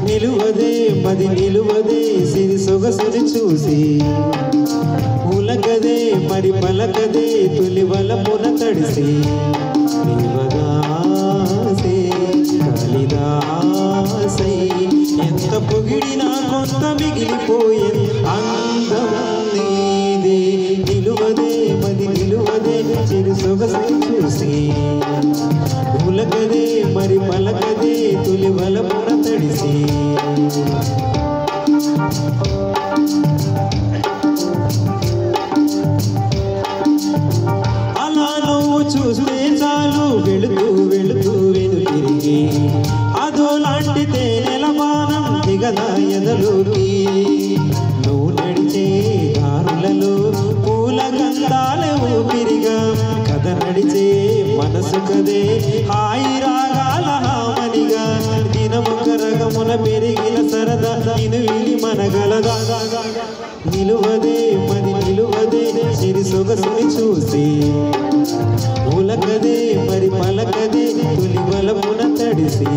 నిలువదే మది నిలువదే సిరి సొగసుని చూసి ఉలకదే మరి పలకదే తొలి వలపున తడిసి నివదాసే కాళిదాసై ఎంత పొగిడినా కొంత మిగిలిపోయే అందం నీదే నిలువదే మది నిలువదే సిరి సొగసుని చూసి ఉలకదే మరి పలకదే తొలి వలపున తడిసి అలా నువ్వు చూస్తే చాలు వెళుతూ వెళుతూ వెనుతిరిగి అదో లాంటి తేనెల బాణం దిగదా ఎదలోకి నువ్వు నడిచే దారులలో పూల గంధాల ఊపిరిగా కథ నడిచే మనసు కదే హాయి రాగాల హామనిగా దినమొక రగమున పెరిగిన సరదా నిను విని మనగలదా నిలువదే మది నిలువదే సిరి సొగసుని చూసి ఉలకదే మరి పలకదే తొలి వలపున తడిసి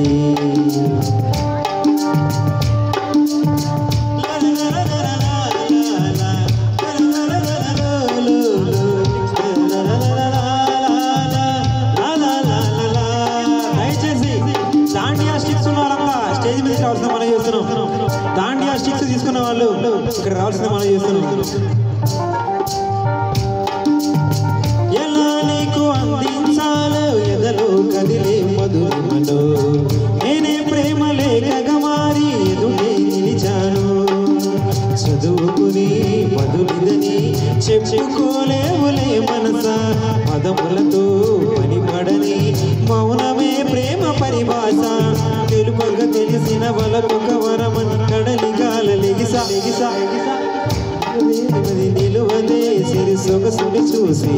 దాండియా స్టిక్స్ ఉన్నారంతా స్టేజ్ మీద రావాల్సిన మనం చేస్తున్నాం దాండియా స్టిక్స్ తీసుకున్న వాళ్ళు ఇక్కడ రావాల్సిన మనం చేస్తున్నాం ఎలా నీకు అందించాలో ఎదలో కదిలే మధురిమలో నేనే ప్రేమ లేఖగా మారి ఎదుటే నిలిచాను చదువుకుని మధురిదని చెప్పుకోలేవులే మనసా పదములతో పనిపడని మౌనమే ప్రేమ పరిభాష తెలుపగా తెలిసిన వలకొక వరమని కడలి గాలెగిసా నిలువదే సిరి సొగసుని చూసి